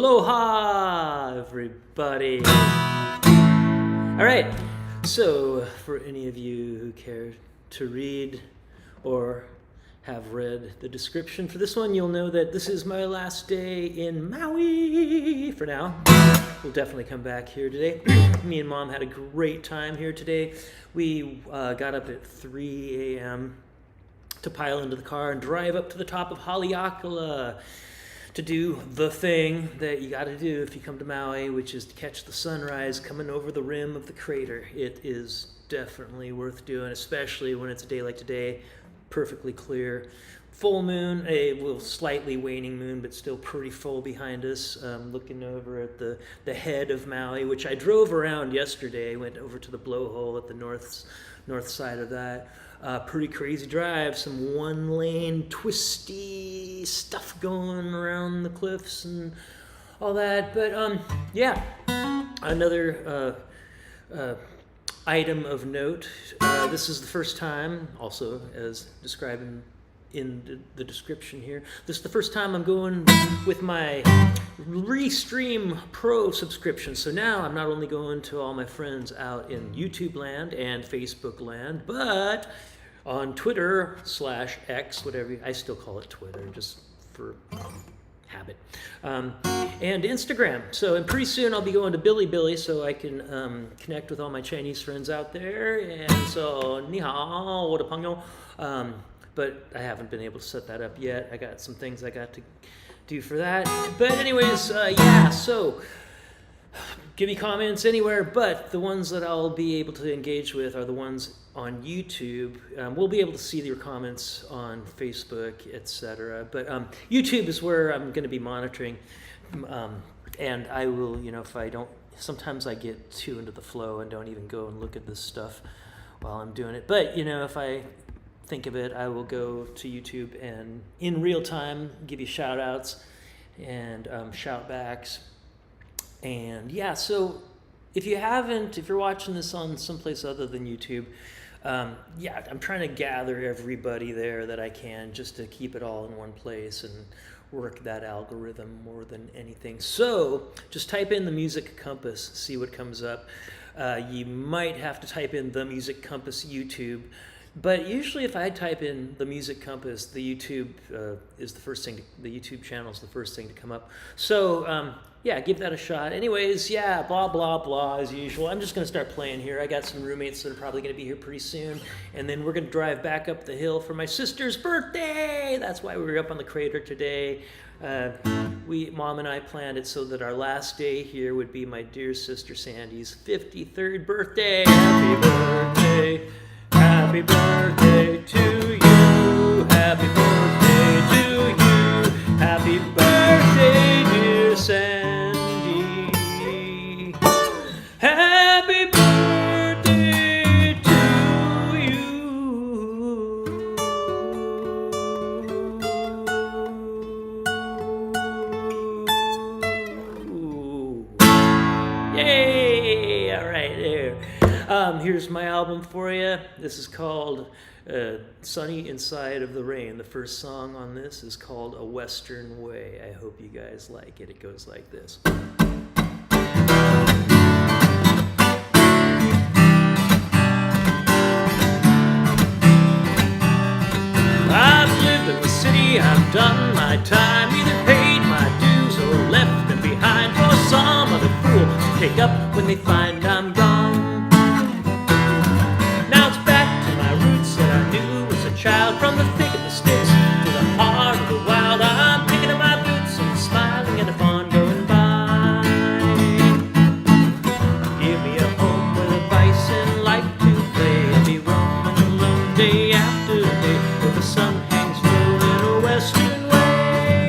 Aloha, everybody. All right, so for any of you who care to read or have read the description for this one, you'll know that this is my last day in Maui for now. We'll definitely come back here today. Me and Mom had a great time here today. We got up at 3 a.m. to pile into the car and drive up to the top of Haleakalaa to do the thing that you got to do if you come to Maui, which is to catch the sunrise coming over the rim of the crater. It is definitely worth doing, especially when it's a day like today, perfectly clear. Full moon, a little slightly waning moon, but still pretty full behind us. Looking over at the head of Maui, which I drove around yesterday. Went over to the blowhole at the north side of that. Pretty crazy drive, some one-lane twisty stuff going around the cliffs and all that. But yeah, another item of note. This is the first time, also as described in the description here, this is the first time I'm going with my Restream Pro subscription. So now I'm not only going to all my friends out in YouTube land and Facebook land, but on Twitter/X, whatever, I still call it Twitter, just for habit, and Instagram. So, and pretty soon I'll be going to Bilibili so I can connect with all my Chinese friends out there. And so, ni hao, what a pango. But I haven't been able to set that up yet. I got some things I got to do for that. But anyways, yeah, so give me comments anywhere, but the ones that I'll be able to engage with are the ones on YouTube. We'll be able to see your comments on Facebook, etc. But YouTube is where I'm going to be monitoring. And I will, if I don't, sometimes I get too into the flow and don't even go and look at this stuff while I'm doing it. But, if I think of it, I will go to YouTube and in real time give you shout outs and shout backs. And yeah, so if you're watching this on someplace other than YouTube, yeah, I'm trying to gather everybody there that I can just to keep it all in one place and work that algorithm more than anything. So just type in the Music Compass, see what comes up. You might have to type in the Music Compass YouTube. But usually if I type in the Music Compass, the YouTube is the first thing, the YouTube channel is the first thing to come up. So yeah, give that a shot. Anyways, yeah, blah, blah, blah, as usual. I'm just going to start playing here. I got some roommates that are probably going to be here pretty soon. And then we're going to drive back up the hill for my sister's birthday. That's why we were up on the crater today. Mom and I planned it so that our last day here would be my dear sister Sandy's 53rd birthday. Happy birthday. Happy birthday to you. Happy birthday to you. Happy birthday, dear Sandy. Happy birthday to you. Yay! All right, there. Here's my album for you. This is called Sunny Inside of the Rain. The first song on this is called A Western Way. I hope you guys like it. It goes like this. I've lived in the city, I've done my time, either paid my dues or left them behind for some other fool to pick up when they find I'm gone. Child, from the thick of the sticks to the heart of the wild, I'm picking up my boots and smiling at the fun going by. Give me a home where the bison like to play. I'll be roaming alone day after day, where the sun hangs low in a western way.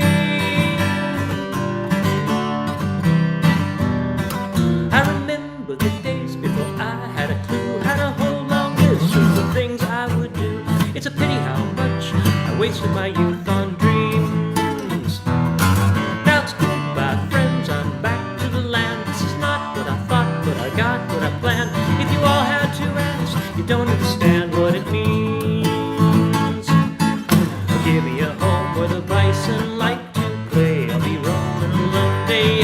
I remember the days before I had a clue, had a whole long list of the things I would do. It's a pity how much I wasted my youth on dreams. Now it's goodbye, friends, I'm back to the land. This is not what I thought, but I got what I planned. If you all had to ask, you don't understand what it means. Give me a home where the bison like to play. I'll be roaming alone day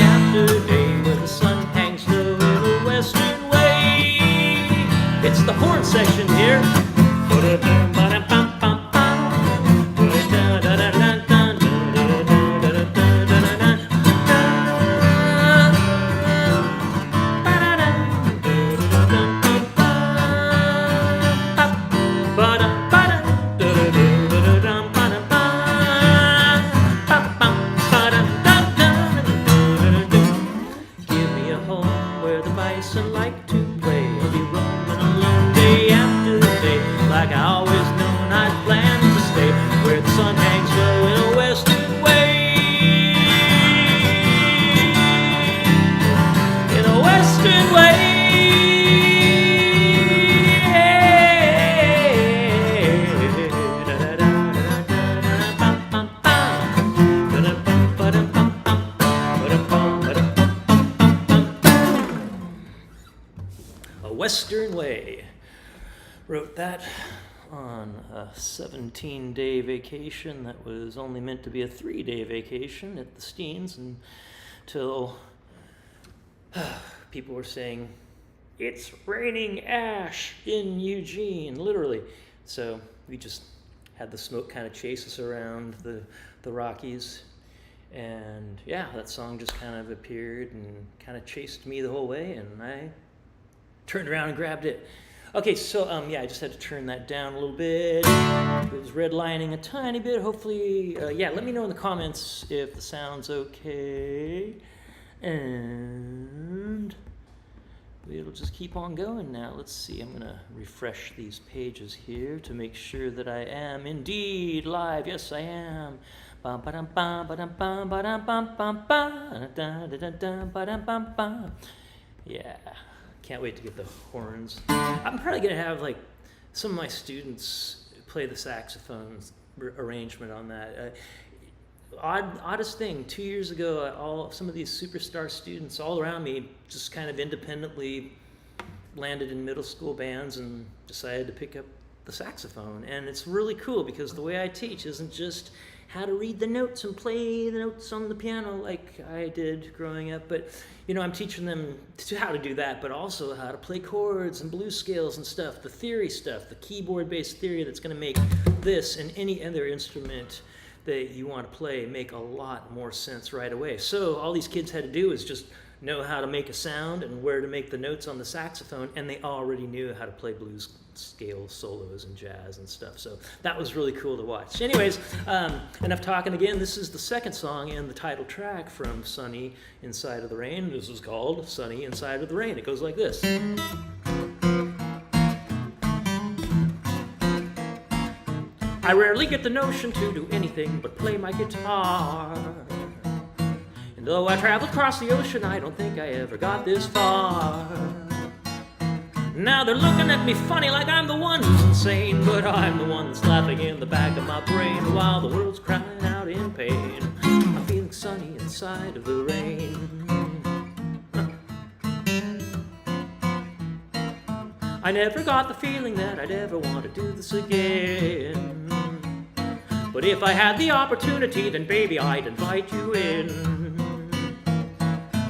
Western Way. Wrote that on a 17-day vacation that was only meant to be a 3-day vacation at the Steens until people were saying, it's raining ash in Eugene, literally. So we just had the smoke kind of chase us around the Rockies. And yeah, that song just kind of appeared and kind of chased me the whole way, and I turned around and grabbed it. Okay, so yeah, I just had to turn that down a little bit. It was redlining a tiny bit. Hopefully, yeah, let me know in the comments if the sound's okay. And it'll just keep on going now. Let's see, I'm gonna refresh these pages here to make sure that I am indeed live. Yes, I am. Yeah. Can't wait to get the horns. I'm probably going to have like some of my students play the saxophone arrangement on that. Oddest thing, 2 years ago, some of these superstar students all around me just kind of independently landed in middle school bands and decided to pick up the saxophone. And it's really cool because the way I teach isn't just how to read the notes and play the notes on the piano like I did growing up, but you know, I'm teaching them how to do that, but also how to play chords and blues scales and stuff, the theory stuff, the keyboard-based theory that's going to make this and any other instrument that you want to play make a lot more sense right away. So all these kids had to do is just know how to make a sound and where to make the notes on the saxophone, and they already knew how to play blues scale solos and jazz and stuff. So that was really cool to watch. Anyways, enough talking again. This is the second song and the title track from Sunny Inside of the Rain. This is called Sunny Inside of the Rain. It goes like this. I rarely get the notion to do anything but play my guitar. And though I traveled across the ocean, I don't think I ever got this far. Now they're looking at me funny like I'm the one who's insane, but I'm the one that's laughing in the back of my brain while the world's crying out in pain. I'm feeling sunny inside of the rain. I never got the feeling that I'd ever want to do this again. But if I had the opportunity, then baby, I'd invite you in.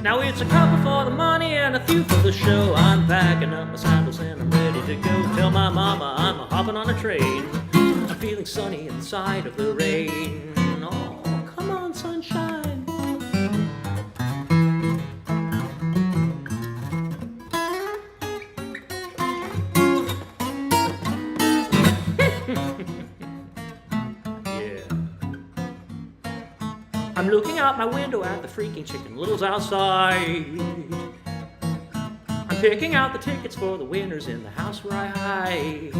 Now it's a couple for the money and a few for the show. I'm packing up my sandals and I'm ready to go. Tell my mama I'm hopping on a train. I'm feeling sunny inside of the rain. Oh, come on, sunshine. I'm looking out my window at the freaking chicken littles outside. I'm picking out the tickets for the winners in the house where I hide.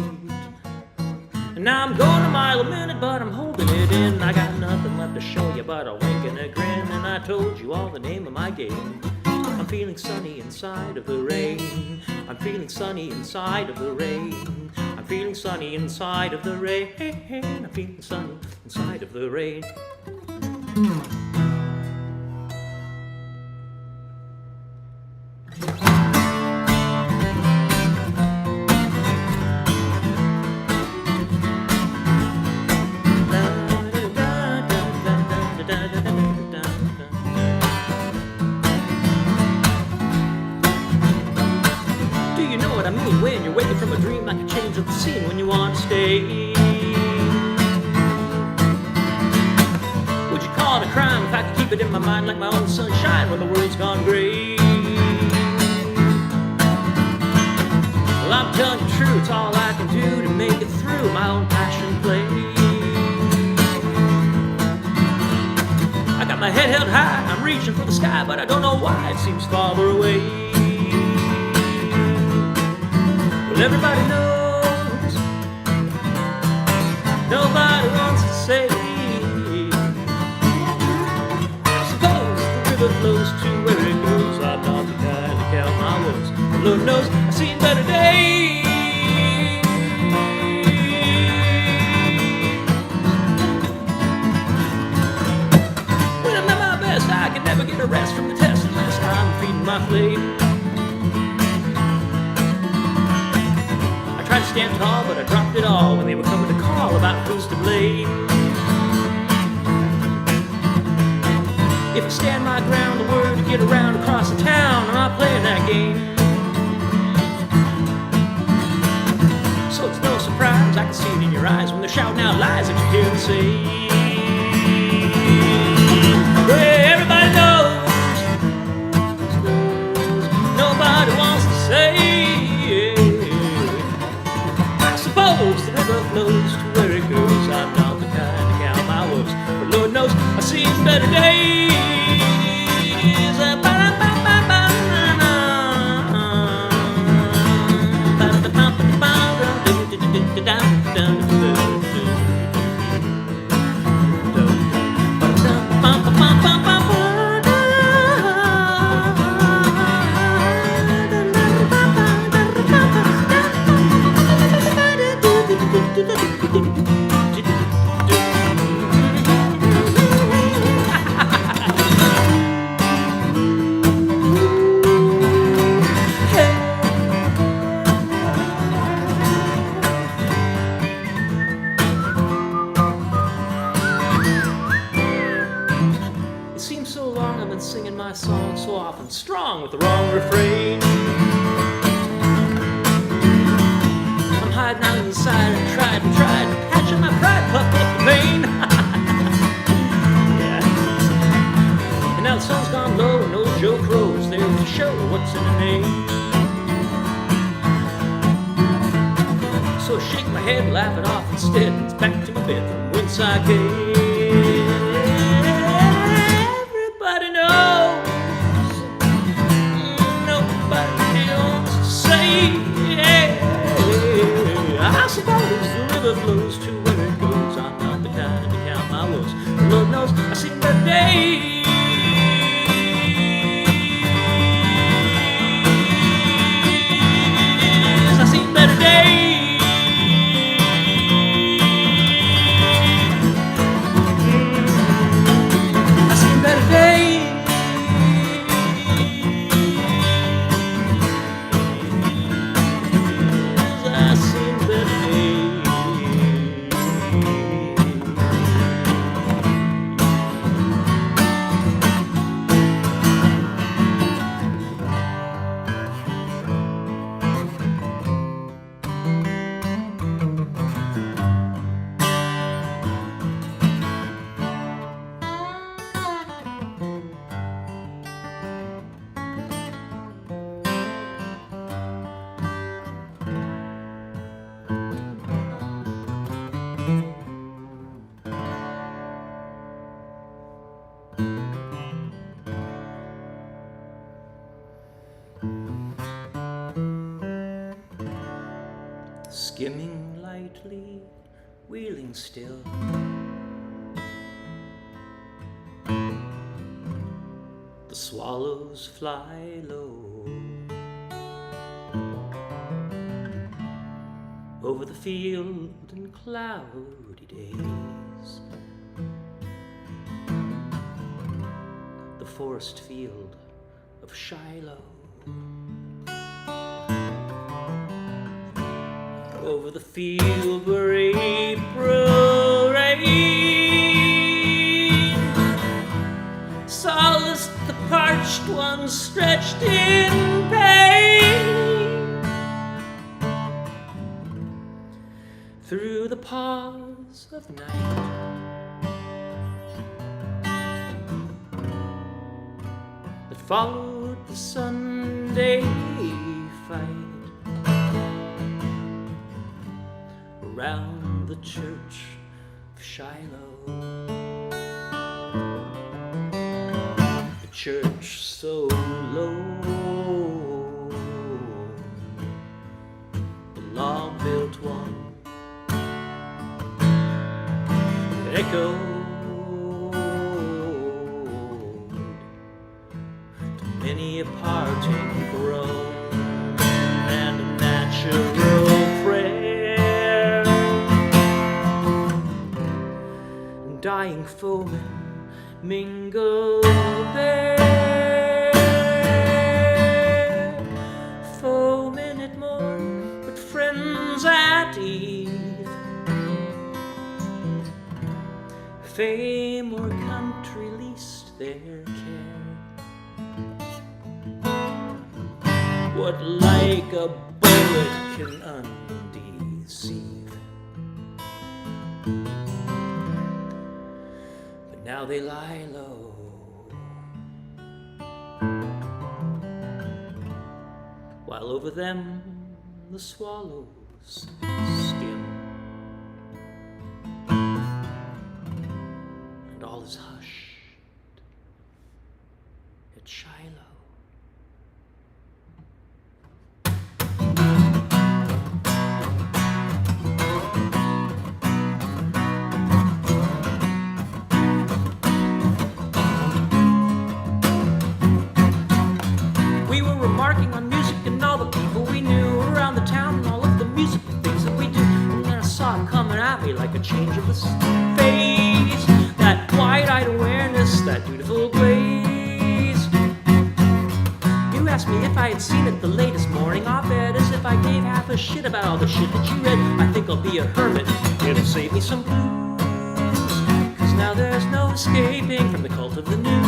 And now I'm going a mile a minute, but I'm holding it in. I got nothing left to show you but a wink and a grin. And I told you all the name of my game. I'm feeling sunny inside of the rain. I'm feeling sunny inside of the rain. I'm feeling sunny inside of the rain. I'm feeling sunny inside of the rain. Do you know what I mean when you're waking from a dream like a change of the scene? When you want to stay? Would you call it a crime if I could keep it in my mind like my own sunshine when the world's gone gray? Well, I'm telling you true, it's all I can do to make it through my own passion play. I got my head held high, I'm reaching for the sky, but I don't know why it seems farther away. Well, everybody knows, nobody wants to say. I suppose the river flows to where it goes. I'm not the kind to count my woes. Lord knows I've seen better days. When I'm at my best, I can never get a rest from the test unless I'm feeding my flame. I tried to stand tall, but I dropped it all when they were coming to call about who's to blame. If I stand my ground, the word to get around across the town, I'm not playing that game. So it's no surprise, I can see it in your eyes when they're shouting out lies that you hear them say. Yeah, everybody knows, nobody wants to say. I suppose the river flows to where it goes. I'm not the kind to count my woes, but Lord knows I've seen better days. Singing my song so often, strong with the wrong refrain. I'm hiding out inside and tried patching my pride, puffed up the pain. Yeah. And now the sun's gone low and old Joe Crow's there to show what's in the name. So I shake my head, laugh it off instead. It's back to my bedroom whence I came. I suppose the river flows to where it goes. I'm not the kind to count my woes. The Lord knows I've seen better days. I've seen better days. I've seen better days. Skimming lightly, wheeling still. The swallows fly low over the field in cloudy days. The forest field of Shiloh. Over the field where April rain solaced the parched ones stretched in pain. through the pause of night that followed the Sunday fight around the church of Shiloh, the church so low, the log-built one echoed to many a parting groan and a natural prayer. Dying foemen mingle there, foemen at morn, but friends at eve. Fame or country least their care. What like a bullet can undeceive? But now they lie low, while over them the swallows skim. All is hushed at Shiloh. We were remarking on music and all the people we knew around the town and all of the musical things that we do. And then I saw it coming at me like a change of the phase. That wide-eyed awareness, that beautiful glaze. You asked me if I had seen it the latest morning op-ed, as if I gave half a shit about all the shit that you read. I think I'll be a hermit, it'll save me some blues, 'cause now there's no escaping from the cult of the news.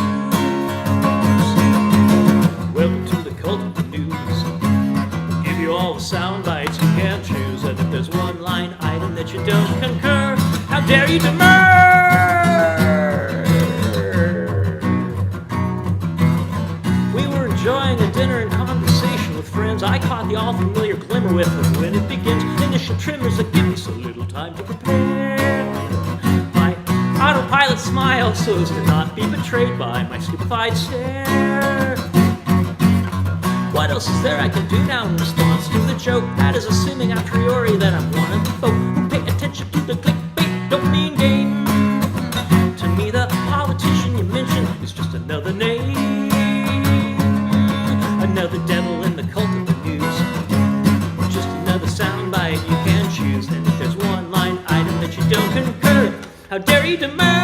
Welcome to the cult of the news. We'll give you all the sound bites you can't choose, and if there's one line item that you don't concur, how dare you demur? We were enjoying a dinner and conversation with friends. I caught the all-familiar glimmer with them when it begins. Initial tremors that give me so little time to prepare. My autopilot smile so as to not be betrayed by my stupefied stare. What else is there I can do now in response to the joke? That is assuming a priori that I'm one of the folk who pay attention to the clickbait dopamine game. To me, the politician you mentioned is just another name, another devil in the cult of the news, just another soundbite you can choose. And if there's one line item that you don't concur, how dare you demur?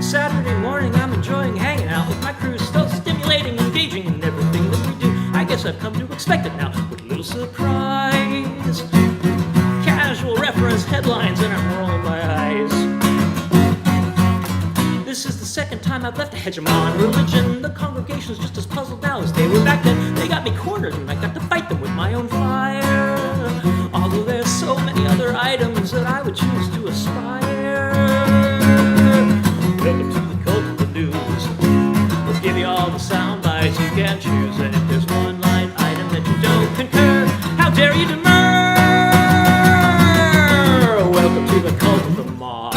Saturday morning, I'm enjoying hanging out with my crew, still stimulating, engaging in everything that we do. I guess I've come to expect it now, with a little surprise. Casual reference headlines, and I'm rolling my eyes. This is the second time I've left a hegemon religion. The congregation's just as puzzled now as they were back then. They got me cornered, and I got to fight them with my own fire. Although there's so many other items that I would choose to aspire. Welcome to the cult of the news. We'll give you all the sound bites you can choose, and if there's one line item that you don't concur, how dare you demur? Welcome to the cult of the mob.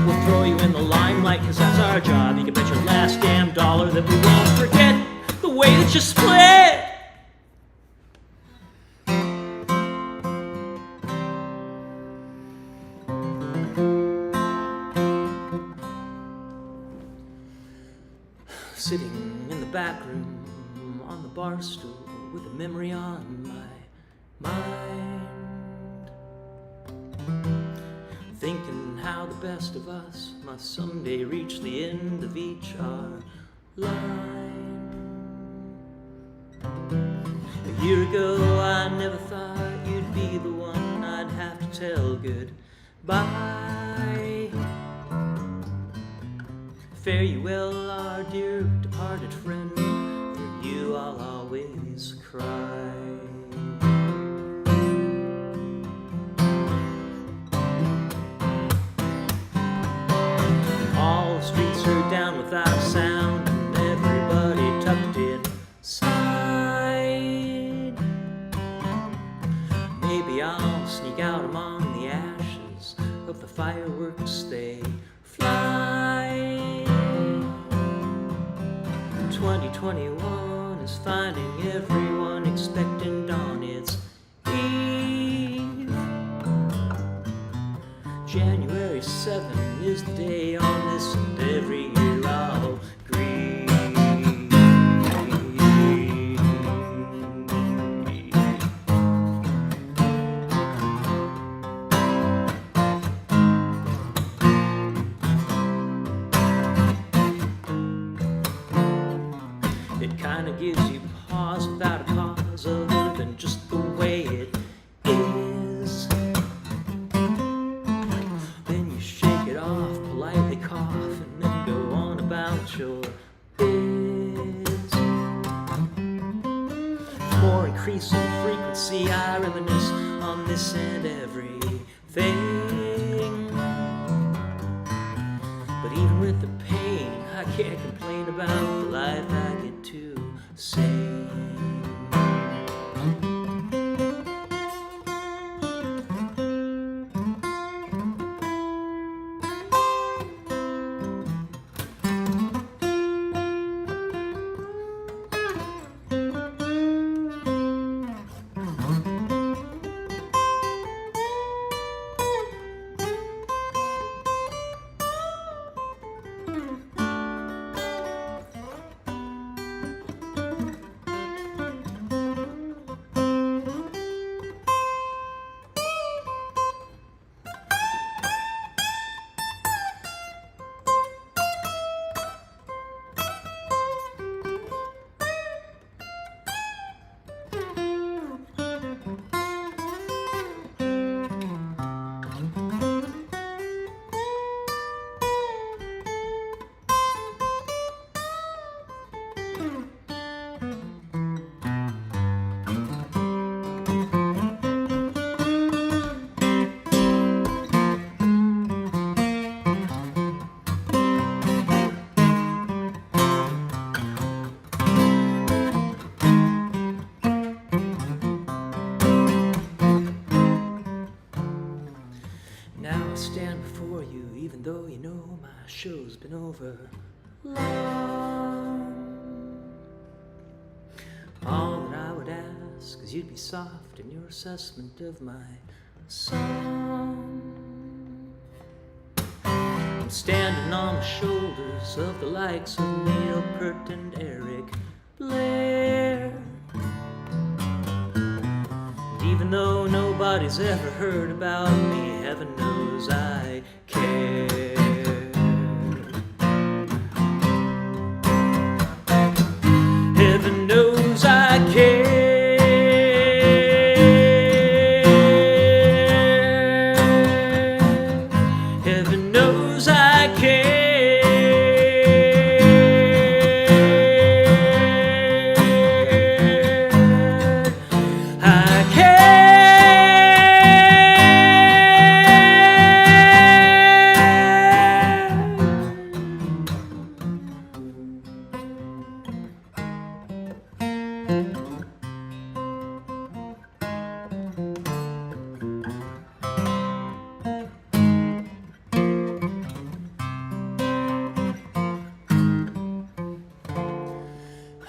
We'll throw you in the limelight, 'cause that's our job. You can bet your last damn dollar that we won't forget the way that you split. Sitting in the back back room on the bar stool with a memory on my mind, thinking how the best of us must someday reach the end of each our line. A year ago I never thought you'd be the one I'd have to tell goodbye. Fare you well, our dear departed friend, for you I'll always cry. All the streets are down without a sound, and everybody tucked inside. Maybe I'll sneak out among the ashes of the fireworks they fly. 2021 is finding everyone expectant on its eve. January 7 is the day on this, and every year I'll grieve. It kinda gives you pause without a cause other than just the way it is. Then you shake it off, politely cough, and then go on about your biz. More increasing frequency I reminisce on this and everything. But even with the pain, I can't complain about the life I get to sing. Now I stand before you, even though you know my show's been over long. All that I would ask is you'd be soft in your assessment of my song. I'm standing on the shoulders of the likes of Neil Peart and Eric Blair. Even though nobody's ever heard about me, heaven knows I care. Heaven knows I care. Heaven knows I care. I care.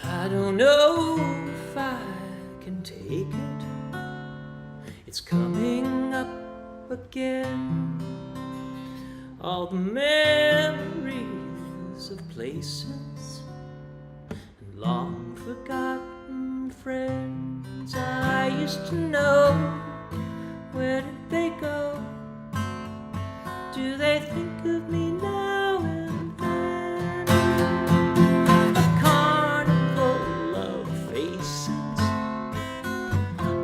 I don't know if I can take it. It's coming up again. All the memories of places and long forgotten friends I used to know, where did they go? Do they think of me now and then? A carnival of faces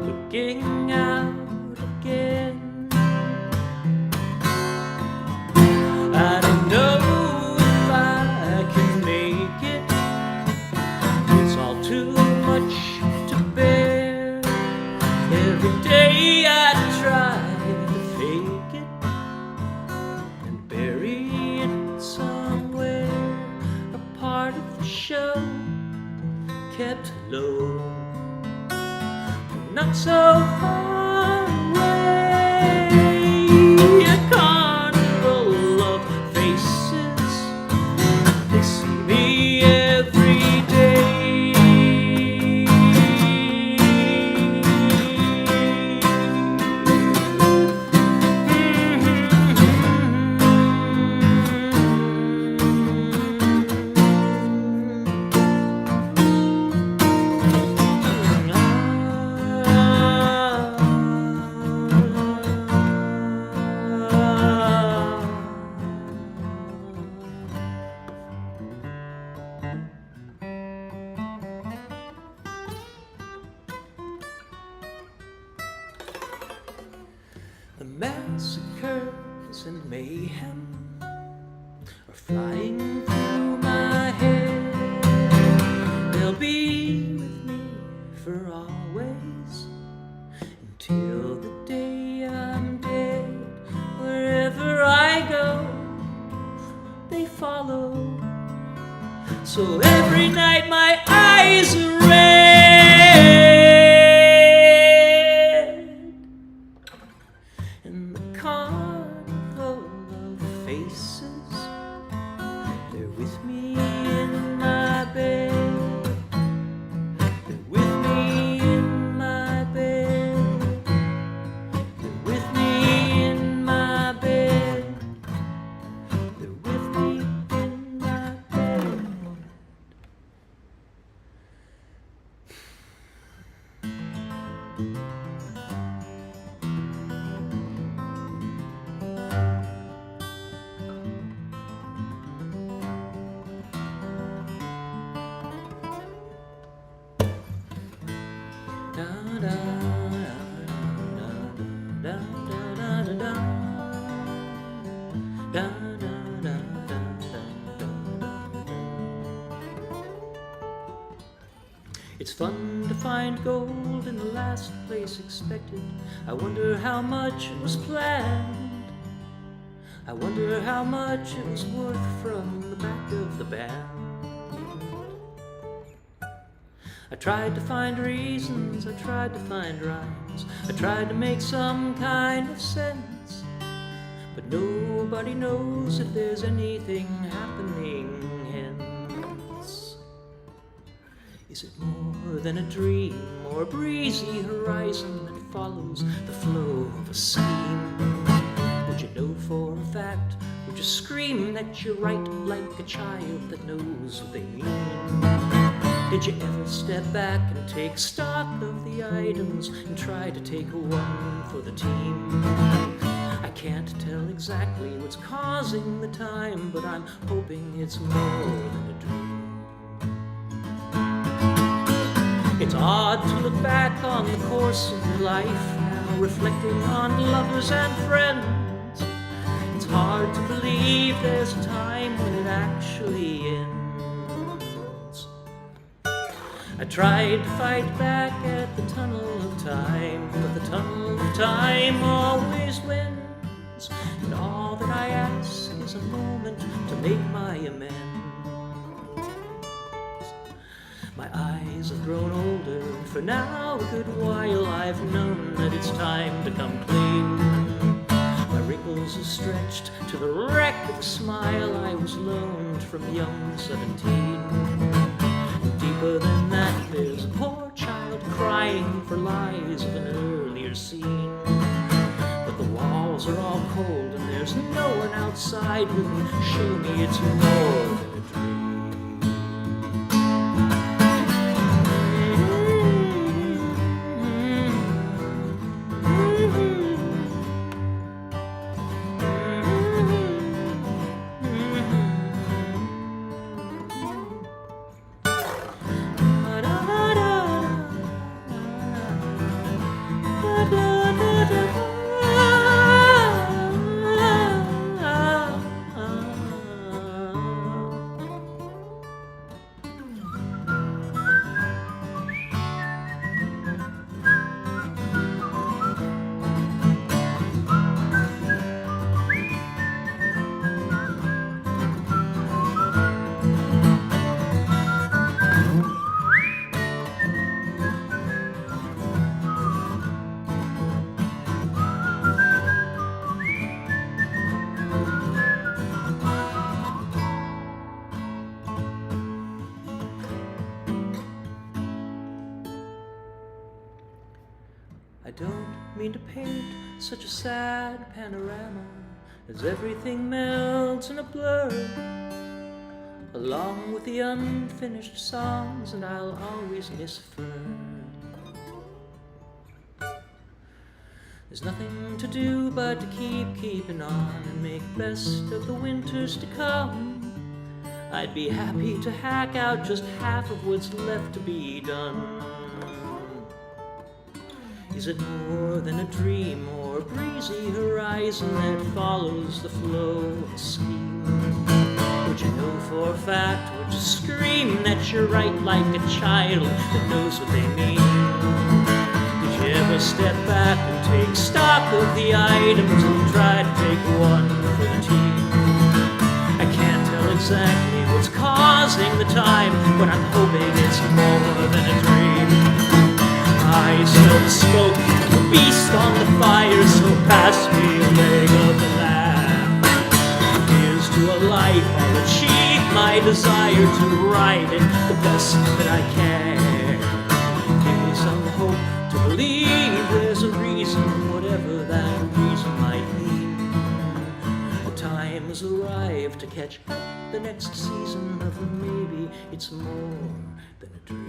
looking out again. I don't know if I can make it. It's all too much to bear. Every day I try to fake it and bury it somewhere. A part of the show kept low, not so far away. A carnival of faces, they see me every day. The massacres and mayhem are flying through my head. They'll be with me for always, until the day I'm dead. Wherever I go, they follow. So every night my eyes are red. And the carnival of faces, they're with me in my bed. They're with me in my bed. They're with me in my bed. They're with me in my bed. Da, da, da, da, da, da, da, da. Da, da, da, da, da, da. It's fun to find gold in the last place expected. I wonder how much it was planned. I wonder how much it was worth from the back of the band. I tried to find reasons, I tried to find rhymes, I tried to make some kind of sense, but nobody knows if there's anything happening hence. Is it more than a dream or a breezy horizon that follows the flow of a scheme? Would you know for a fact? Would you scream that you're right like a child that knows what they mean? Did you ever step back and take stock of the items and try to take one for the team? I can't tell exactly what's causing the time, but I'm hoping it's more than a dream. It's odd to look back on the course of your life now, reflecting on lovers and friends. It's hard to believe there's a time when it actually ends. I tried to fight back at the tunnel of time, but the tunnel of time always wins. And all that I ask is a moment to make my amends. My eyes have grown older, and for now a good while I've known that it's time to come clean. My wrinkles are stretched to the wreck of the smile I was loaned from young 17. Deeper than that, there's a poor child crying for lies of an earlier scene. But the walls are all cold and there's no one outside who can show me it's more than a dream. I don't mean to paint such a sad panorama as everything melts in a blur, along with the unfinished songs, and I'll always miss Fern. There's nothing to do but to keep keeping on and make best of the winters to come. I'd be happy to hack out just half of what's left to be done. Is it more than a dream or a breezy horizon that follows the flow of a scheme? Would you know for a fact, would you scream that you're right like a child that knows what they mean? Did you ever step back and take stock of the items and try to take one for the team? I can't tell exactly what's causing the time, but I'm hoping it's more than a dream. I smell the smoke, the beast on the fire, so pass me a leg of the lamb. Here's to a life, I'll achieve my desire to ride it the best that I can. Give me some hope to believe there's a reason, whatever that reason might mean. The time has arrived to catch up the next season of maybe it's more than a dream.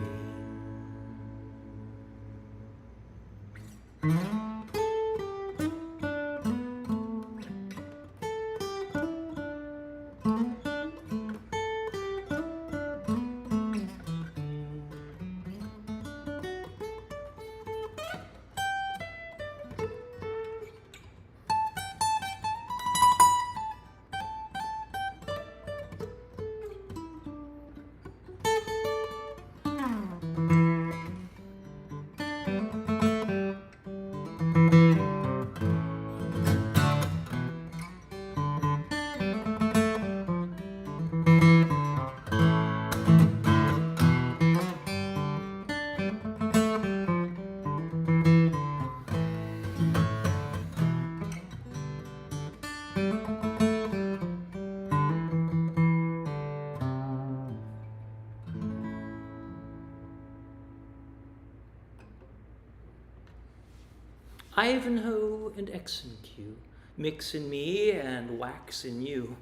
Ivanhoe and Exenque, mix in me and wax in you.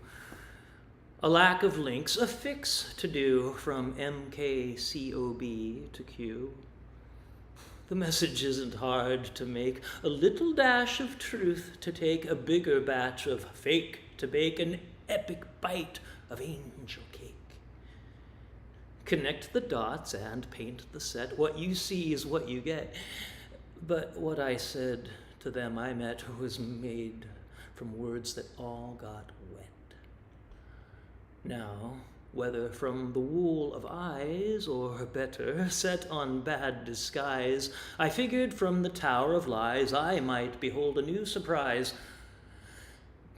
A lack of links, a fix to do from MKCOB to Q. The message isn't hard to make, a little dash of truth to take, a bigger batch of fake to bake, an epic bite of angel cake. Connect the dots and paint the set. What you see is what you get. But what I said to them I met was made from words that all got wet. Now, whether from the wool of eyes, or better, set on bad disguise, I figured from the tower of lies I might behold a new surprise.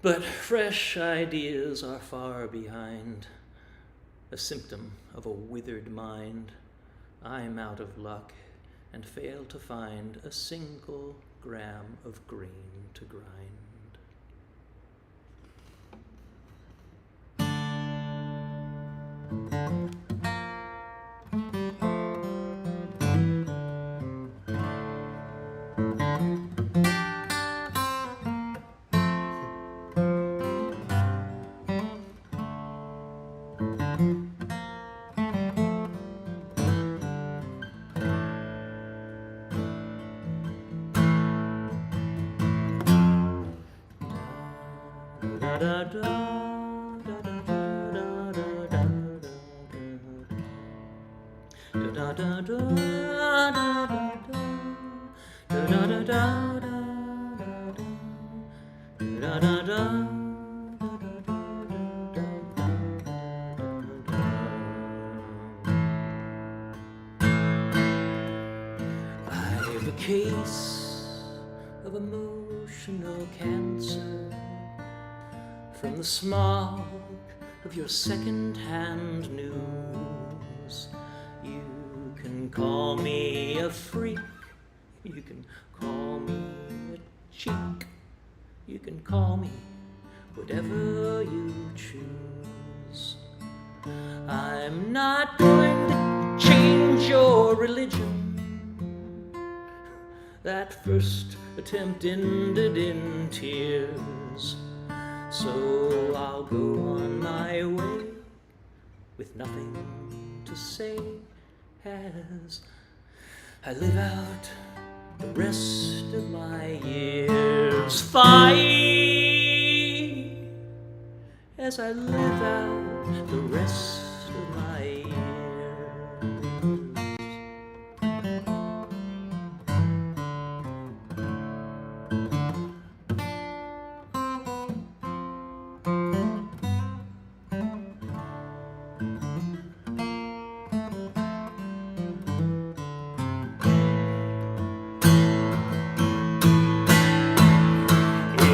But fresh ideas are far behind, a symptom of a withered mind. I'm out of luck and fail to find a single gram of grain to grind. I've a case of emotional cancer from the smog of your second-hand news. You can call me a freak, you can call me a cheek, you can call me whatever you choose. I'm not going to change your religion, that first attempt ended in tears. So I'll go on my way with nothing to say as I live out the rest of my years. Fight as I live out the rest of my years.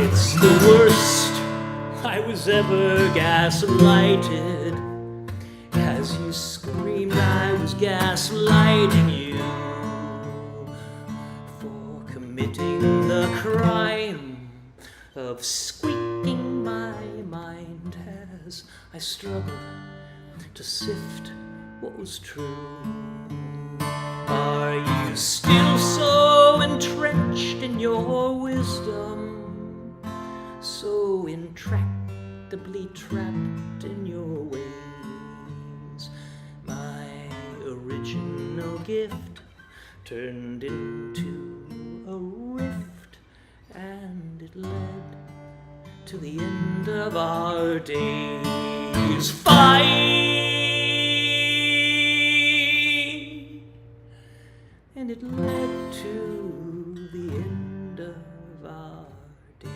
It's the worst I was ever gaslighted. As you screamed, I was gaslighting you for committing the crime of squeaking my mind as I struggled to sift what was true. Are you still so entrenched in your wisdom? So intractably trapped in your ways? My original gift turned into a rift, and it led to the end of our days. Fight, and it led to the end of our days.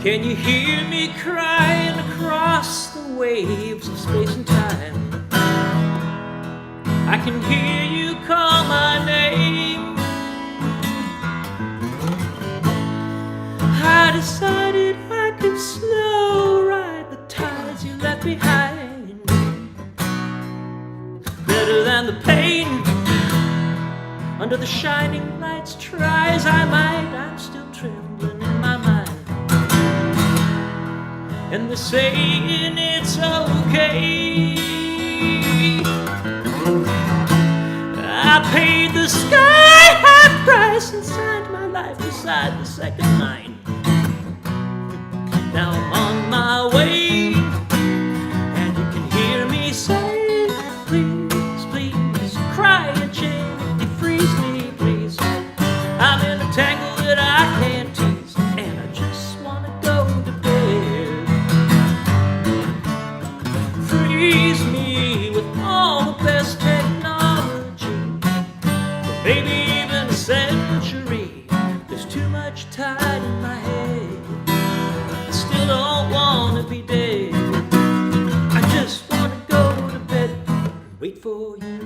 Can you hear me crying across the waves of space and time? I can hear you call my name. I decided I could slow ride the tides you left behind. Better than the pain under the shining lights. Try as I might, I'm still trembling in my mind. And they're saying it's okay. I paid the sky high price and signed my life beside the second line. Now I'm on my way, and you can hear me say, please, please, cry and gently freeze me, please. I'm in a tangle that I can't tease, and I just wanna go to bed. Freeze me with all the best technology, but maybe even a century. There's too much tide in my head. I still don't wanna be dead. I just wanna go to bed and wait for you.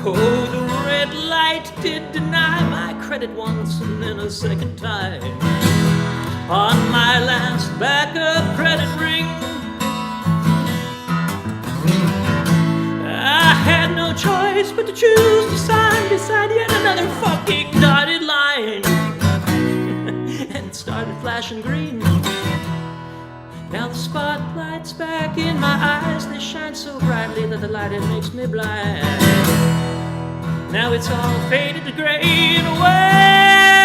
Oh, the red light did deny my credit once and then a second time. On my last backup credit ring, I had no choice but to choose to sign beside yet another fucking dotted line. And it started flashing green. Now the spotlight's back in my eyes. They shine so brightly that the light, it makes me blind. Now it's all faded to gray and away.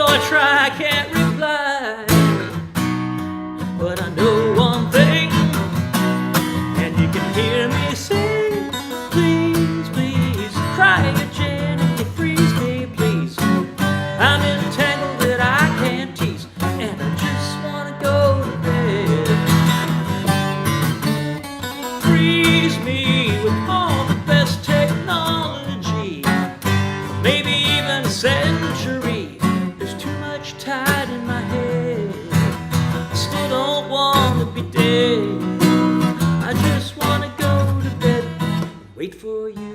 though I try, I can't reply. But I know one thing, and you can hear me say, please, please, cry again. Freeze me, please. I'm entangled that I can't tease, and I just wanna go to bed. Freeze me with all the best technology, maybe even a century. There's too much tied in my head. I still don't wanna be dead. I just wanna go to bed and wait for you.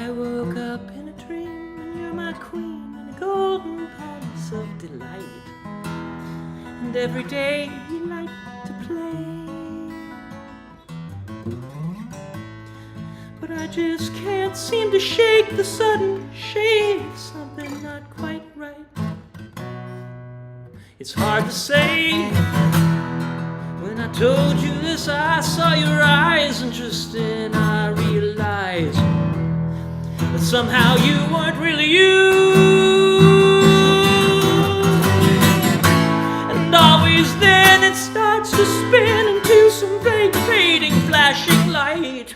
I woke up in a dream, and you're my queen in a golden palace of delight. And every day you like to play, but I just can't seem to shake the sudden shade of something not quite right. It's hard to say. When I told you this, I saw your eyes, and just then I realized that somehow you weren't really you. And always then it starts to spin into some vague fading flashing light,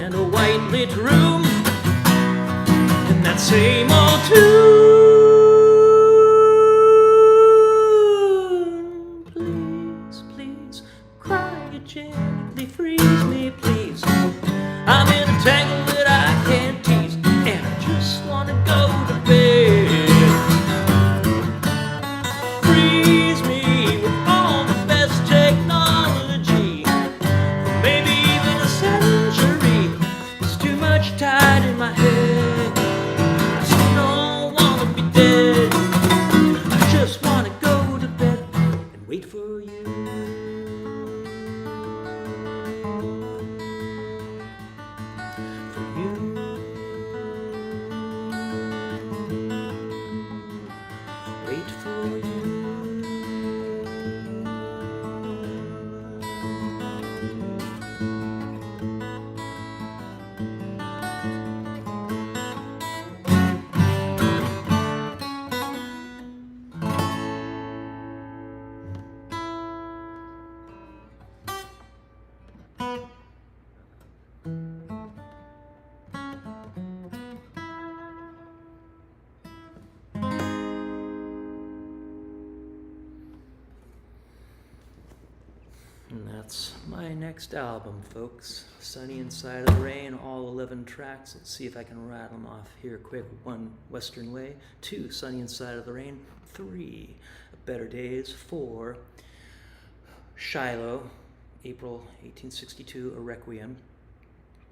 and a white lit room, and that same old tune. Please, please, cry gently, freeze me, please. I'm in a tangle that I can't tease, and I just wanna go to bed. Freeze me with all the best technology, maybe even a century. There's too much tied in my head. I still don't wanna be dead. I just wanna go to bed and wait for you. Wait for you. And that's my next album, folks. Sunny Inside of the Rain, all 11 tracks. Let's see if I can rattle them off here quick. 1, Western Way. 2, Sunny Inside of the Rain. 3, Better Days. 4, Shiloh, April 1862, A Requiem.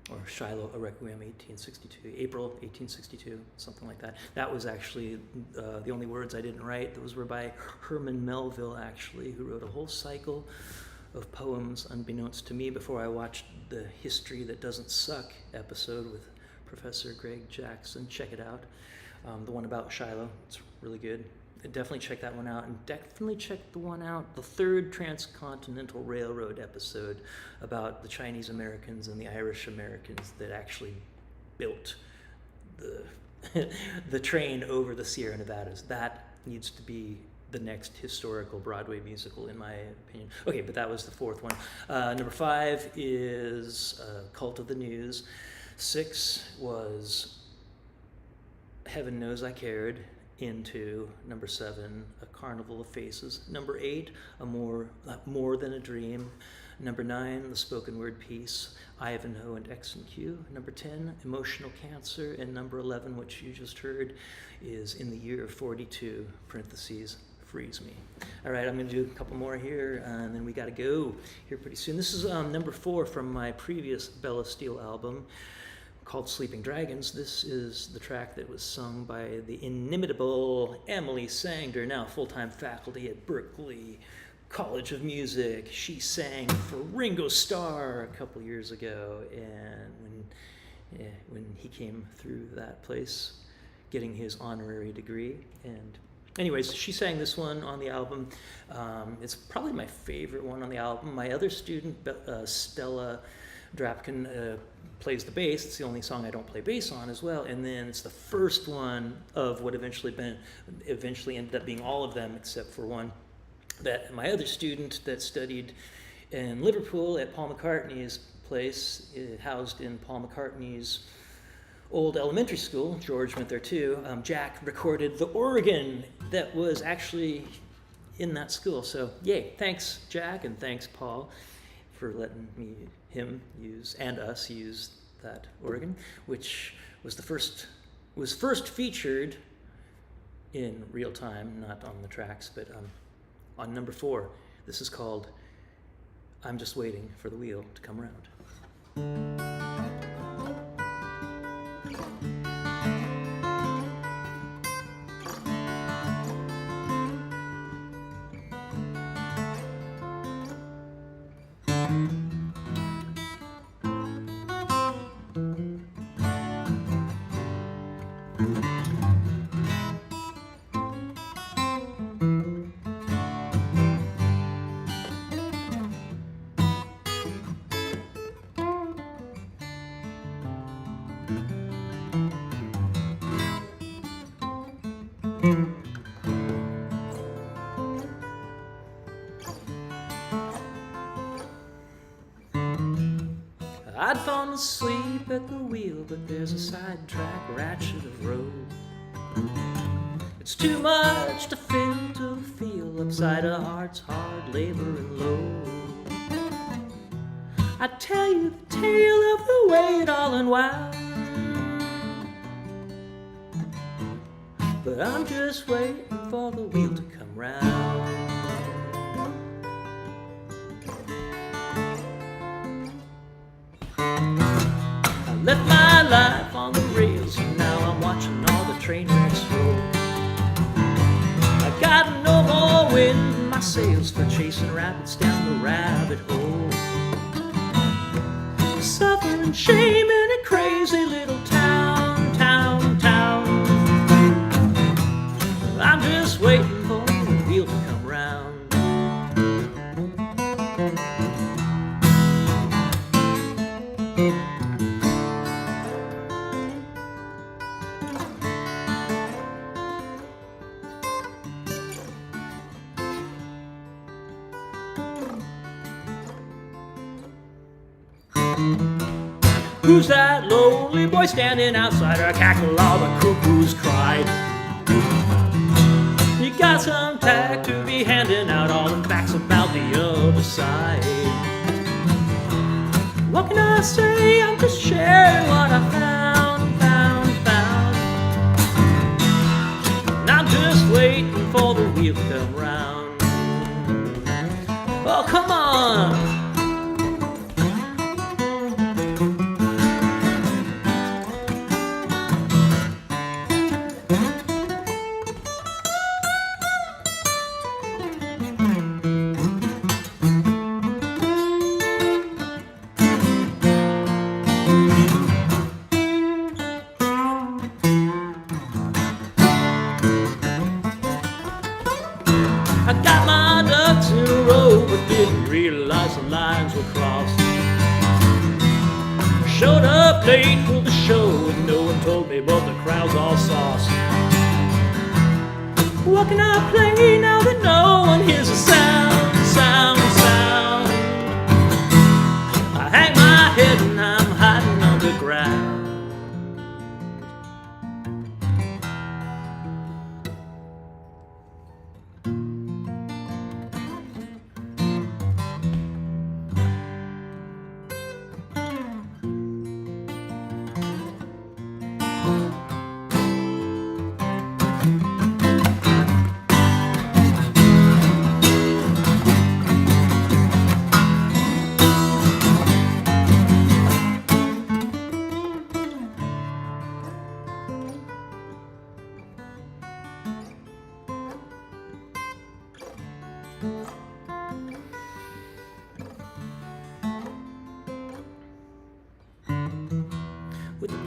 Or Shiloh, A Requiem, 1862, April 1862, something like that. That was actually the only words I didn't write. Those were by Herman Melville, actually, who wrote a whole cycle of poems unbeknownst to me before I watched the History That Doesn't Suck episode with Professor Greg Jackson. Check it out. The one about Shiloh, it's really good. Definitely check that one out, and definitely check the one out, the 3rd Transcontinental Railroad episode about the Chinese Americans and the Irish Americans that actually built the train over the Sierra Nevadas. That needs to be the next historical Broadway musical, in my opinion. Okay, but that was the 4th one. Number 5 is Cult of the News. 6 was Heaven Knows I Cared. Into number 7, A Carnival of Faces. Number 8, More Than a Dream. Number 9, The Spoken Word Piece, Ivanhoe and X and Q. Number 10, Emotional Cancer. And number 11, which you just heard, is In the Year of 42, parentheses, freeze me. All right, I'm going to do a couple more here, and then we got to go here pretty soon. This is number 4 from my previous Bella Steel album called Sleeping Dragons. This is the track that was sung by the inimitable Emily Sanger, now full-time faculty at Berklee College of Music. She sang for Ringo Starr a couple years ago, and when he came through that place getting his honorary degree. And anyways, she sang this one on the album. It's probably my favorite one on the album. My other student, Stella Drapkin, plays the bass. It's the only song I don't play bass on as well. And then it's the first one of what eventually ended up being all of them except for one that my other student that studied in Liverpool at Paul McCartney's place, housed in Paul McCartney's old elementary school. George went there too. Jack recorded the organ that was actually in that school. So yay, thanks Jack, and thanks Paul for letting him use and us use that organ, which was first featured in real time, not on the tracks, but on number 4. This is called I'm Just Waiting for the Wheel to Come Around. I'd fallen asleep at the wheel, but there's a sidetrack ratchet of road. It's too much to feel upside a heart's hard labor and load. I tell you the tale of the way it all unwound, but I'm just waiting for the wheel to come round. I left my life on the rails, and now I'm watching all the train wrecks roll. I got no more wind in my sails for chasing rabbits down the rabbit hole. Suffering shame in a crazy little town. I'm just waiting for the wheel to come round. Who's that lonely boy standing outside our Haleakalaa the cuckoo's cried? You got some tack to be handing out all the facts about the other side. What can I say? I'm just sharing what I found. And I'm just waiting for the wheel to come round. Oh, come on! I got my ducks in a row, but didn't realize the lines were crossed. Showed up late for the show, and no one told me, but the crowd's all sauced. What can I play now that no one hears a sound? I hang my head and I'm hiding underground.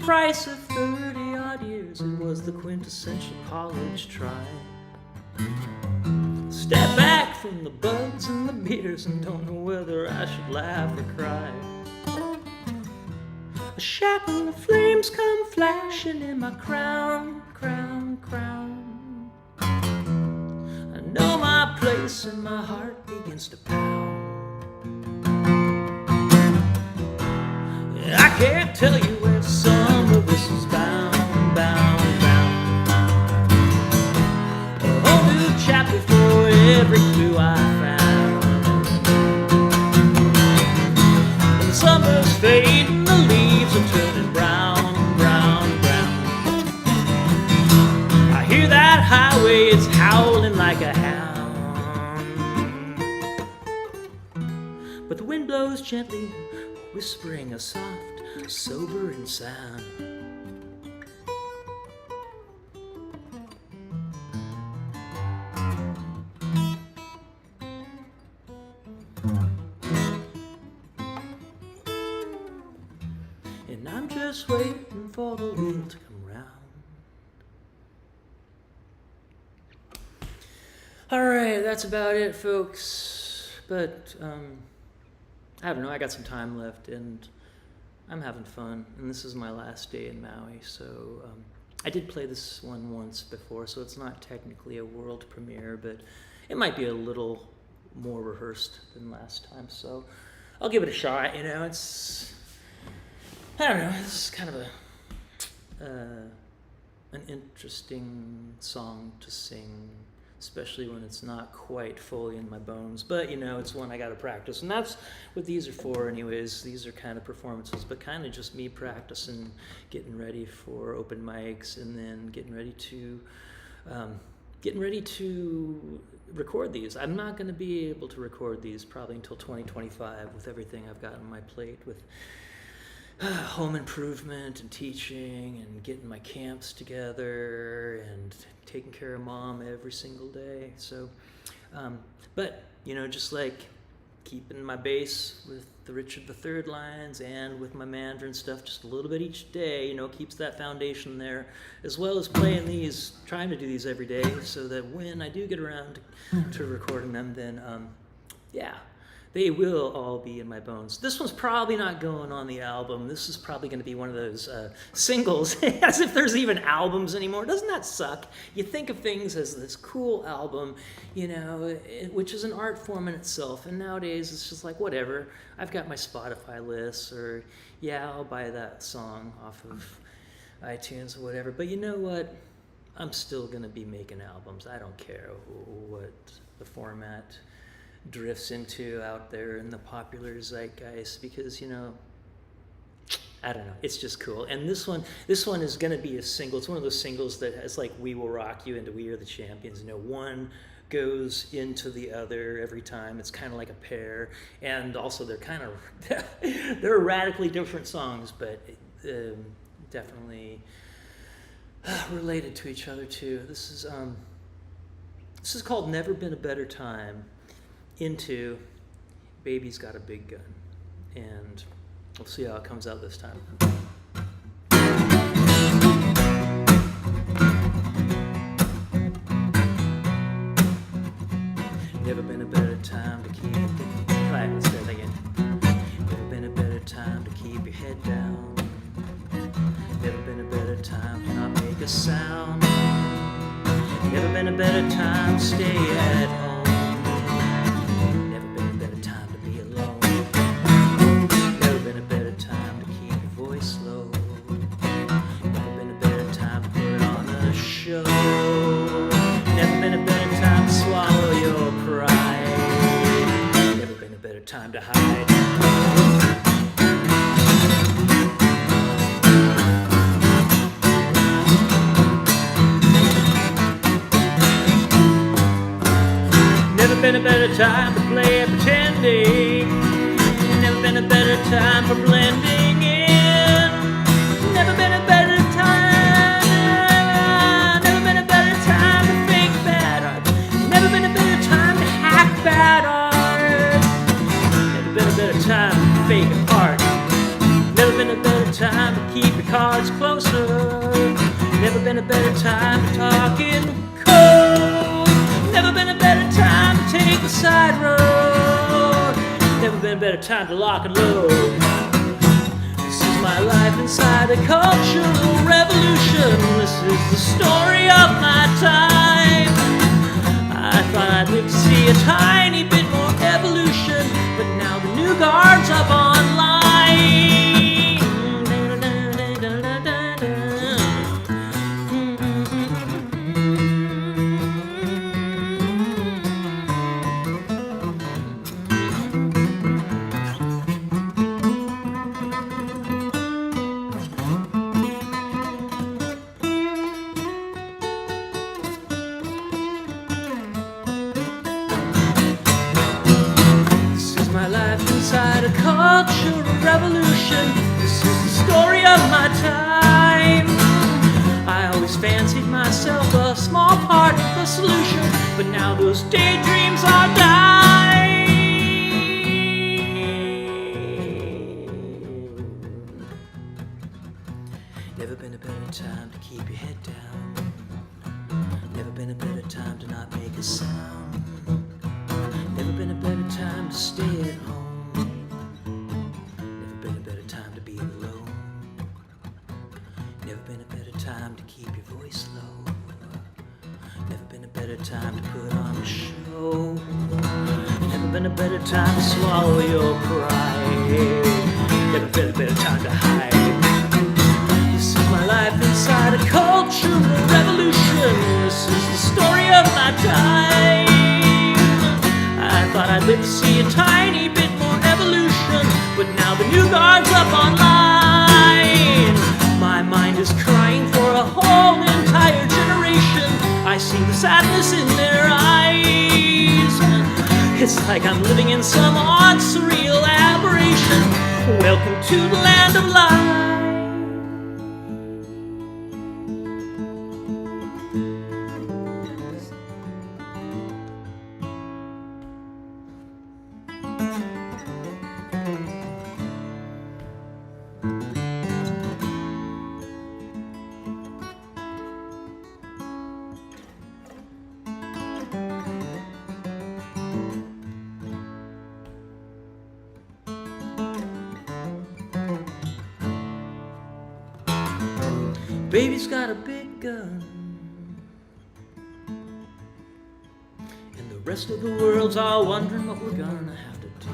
price of 30-odd years. It was the quintessential college try. Step back from the buds and the beers and don't know whether I should laugh or cry. A shackle of flames come flashing in my crown, crown, crown. I know my place and my heart begins to pound. I can't tell you where some of this is bound, bound, bound. A whole new chapter for every clue I found. When the summer's fading, the leaves are turning brown, brown, brown. I hear that highway, it's howling like a hound. But the wind blows gently, whispering a soft, sobering sound. And I'm just waiting for the wheel to come round. Alright, that's about it, folks. But, I don't know, I got some time left, and I'm having fun, and this is my last day in Maui, so I did play this one once before, so it's not technically a world premiere, but it might be a little more rehearsed than last time, so I'll give it a shot. You know, it's, I don't know, this is kind of an interesting song to sing, especially when it's not quite fully in my bones. But, you know, it's one I got to practice. And that's what these are for anyways. These are kind of performances, but kind of just me practicing, getting ready for open mics, and then getting ready to record these. I'm not going to be able to record these probably until 2025 with everything I've got on my plate with home improvement and teaching and getting my camps together and taking care of Mom every single day. So, but, you know, just like keeping my bass with the Richard III lines and with my Mandarin stuff just a little bit each day, you know, keeps that foundation there, as well as playing these, trying to do these every day so that when I do get around to recording them, then, yeah, they will all be in my bones. This one's probably not going on the album. This is probably going to be one of those singles, as if there's even albums anymore. Doesn't that suck? You think of things as this cool album, you know, which is an art form in itself, and nowadays it's just like, whatever. I've got my Spotify list, or yeah, I'll buy that song off of iTunes or whatever. But you know what? I'm still going to be making albums. I don't care what the format drifts into out there in the popular zeitgeist, because, you know, I don't know, it's just cool. And this one is going to be a single. It's one of those singles that has like We Will Rock You into We Are the Champions. You know, one goes into the other every time. It's kind of like a pair, and also they're kind of they're radically different songs, but definitely related to each other too. This is called Never Been a Better Time into Baby's Got a Big Gun, and we'll see how it comes out this time. Never been a better time to keep it. Right, let's do that again. Never been a better time to keep your head down. Never been a better time to not make a sound. Never been a better time to stay at home. Time to hide. Never been a better time to play pretending. Never been a better time for blending in. Never been a better time. Never been a better time to fake bad art. Never been a better time to hack bad art. Time to fake a heart. Never been a better time to keep it cards closer. Never been a better time to talk in code. Never been a better time to take the side road. Never been a better time to lock and load. This is my life inside a cultural revolution. This is the story of my time. I thought I'd live to see a tiny bit more evolution, but now the new guard's up online. Inside a cultural revolution. This is the story of my time. I always fancied myself a small part of the solution, but now those daydreams are dying. Never been a better time to keep your head down. Never been a better time to not make a sound. Never been a better time to stay at home. Never been a better time to be alone. Never been a better time to keep your voice low. Never been a better time to put on a show. Never been a better time to swallow your pride. Never been a better time to hide. This is my life inside a cultural revolution. This is the story of my time. I thought I'd live to see a tiny bit more evolution, but now the new guard's up online. My mind is crying for a whole entire generation. I see the sadness in their eyes. It's like I'm living in some odd, surreal aberration. Welcome to the land of lies. Baby's got a big gun, and the rest of the world's all wondering what we're gonna have to do.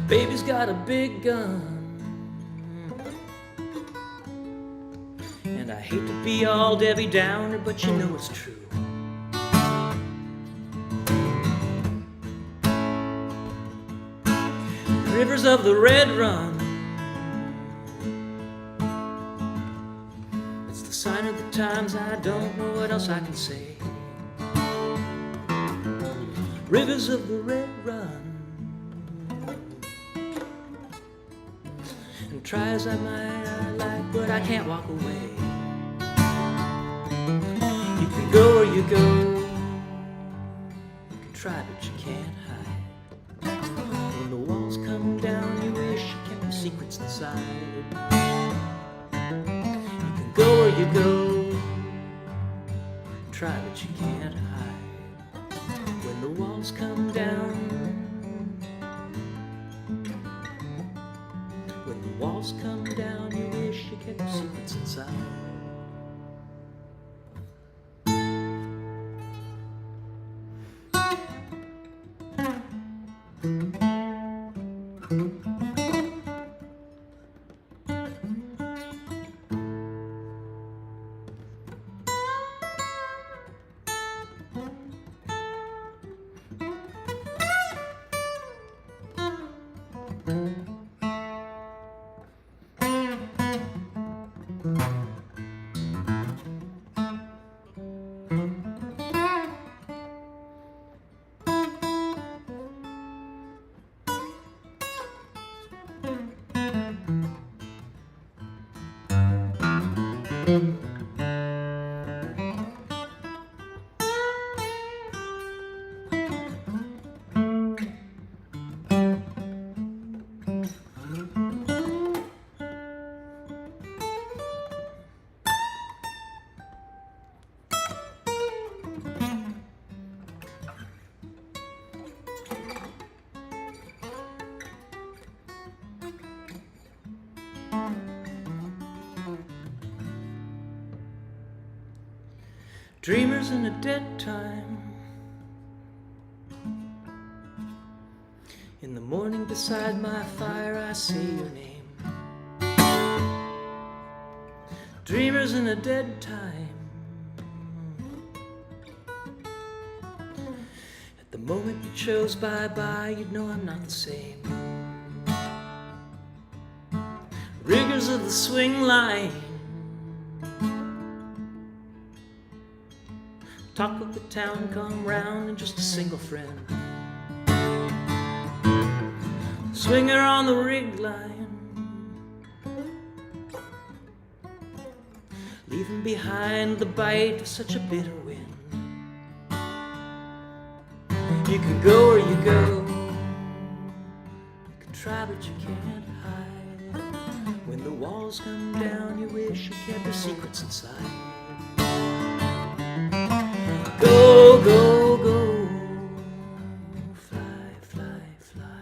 Baby's got a big gun, and I hate to be all Debbie Downer, but you know it's true. Rivers of the red run, sign of the times, I don't know what else I can say. Rivers of the red run, and try as I might, I like, but I can't walk away. You can go where you go, you can try but you can't hide. When the walls come down, you wish you kept your secrets inside. Go where you go, try but you can't hide. When the walls come down, when the walls come down, you wish you kept your secrets inside. Dreamers in a dead time. In the morning beside my fire I say your name. Dreamers in a dead time. At the moment you chose bye-bye, you'd know I'm not the same. Riggers of the swing line. Talk of the town come round and just a single friend. Swinger on the rig line. Leaving behind the bite of such a bitter wind. You can go or you go. You can try but you can't hide. When the walls come down you wish you kept your secrets inside. Go, go, go. Fly, fly, fly.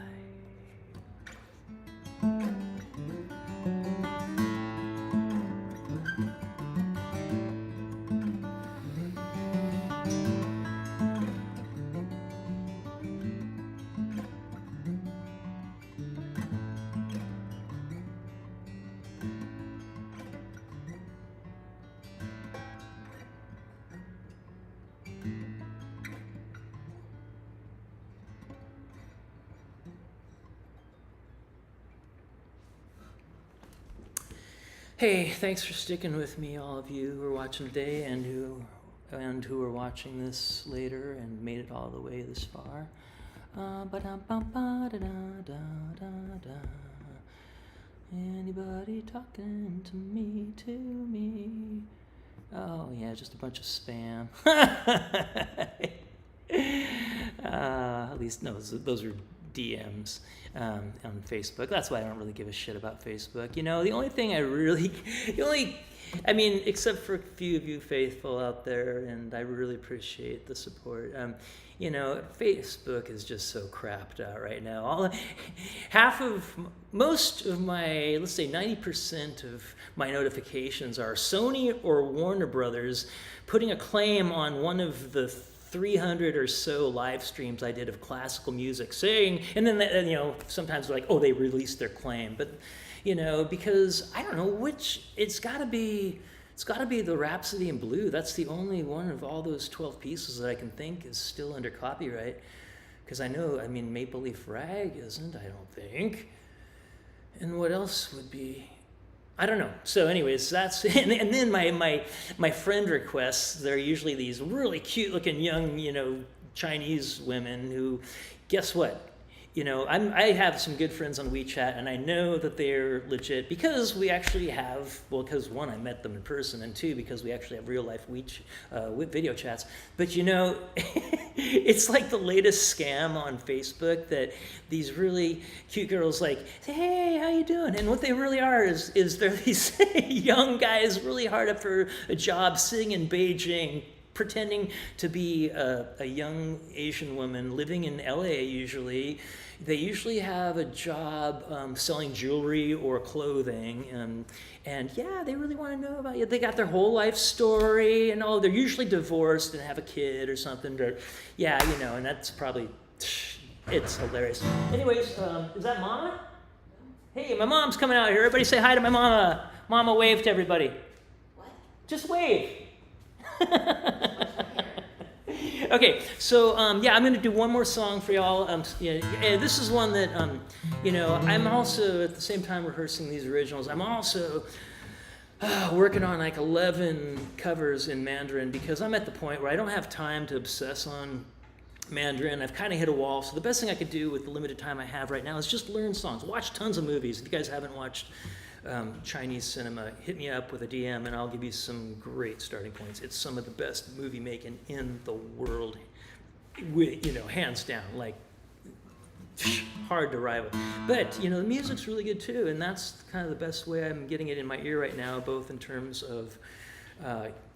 Hey, thanks for sticking with me, all of you who are watching today and who are watching this later and made it all the way this far. Anybody talking to me? Oh yeah, just a bunch of spam. At least no, those are DMs on Facebook. That's why I don't really give a shit about Facebook. You know, the only thing I mean, except for a few of you faithful out there, and I really appreciate the support. You know, Facebook is just so crapped out right now. Most of my, let's say 90% of my notifications are Sony or Warner Brothers putting a claim on one of the 300 or so live streams I did of classical music, saying, and then you know, sometimes they're like, oh, they released their claim, but you know, because I don't know which, it's got to be the Rhapsody in Blue. That's the only one of all those 12 pieces that I can think is still under copyright, because I mean, Maple Leaf Rag isn't, I don't think, and what else would be? I don't know. So anyways, that's, and then my friend requests, they're usually these really cute looking young, you know, Chinese women who, guess what? You know, I have some good friends on WeChat, and I know that they're legit because we actually have, well, because one, I met them in person, and two, because we actually have real life video chats. But you know, it's like the latest scam on Facebook that these really cute girls like, say, hey, how you doing? And what they really are is they're these young guys really hard up for a job sitting in Beijing, pretending to be a young Asian woman living in LA usually. They usually have a job selling jewelry or clothing, and yeah, they really want to know about you. They got their whole life story, and they're usually divorced and have a kid or something. But yeah, you know, and that's probably, it's hilarious. Anyways, is that Mama? Hey, my mom's coming out here. Everybody say hi to my mama. Mama, wave to everybody. What? Just wave. Okay, so yeah, I'm going to do one more song for y'all. This is one that, you know, I'm also, at the same time rehearsing these originals, I'm also working on like 11 covers in Mandarin, because I'm at the point where I don't have time to obsess on Mandarin. I've kind of hit a wall, so the best thing I could do with the limited time I have right now is just learn songs, watch tons of movies. If you guys haven't watched Chinese cinema, hit me up with a DM and I'll give you some great starting points. It's some of the best movie making in the world, you know, hands down, like hard to rival. But you know, the music's really good too, and that's kind of the best way I'm getting it in my ear right now, both in terms of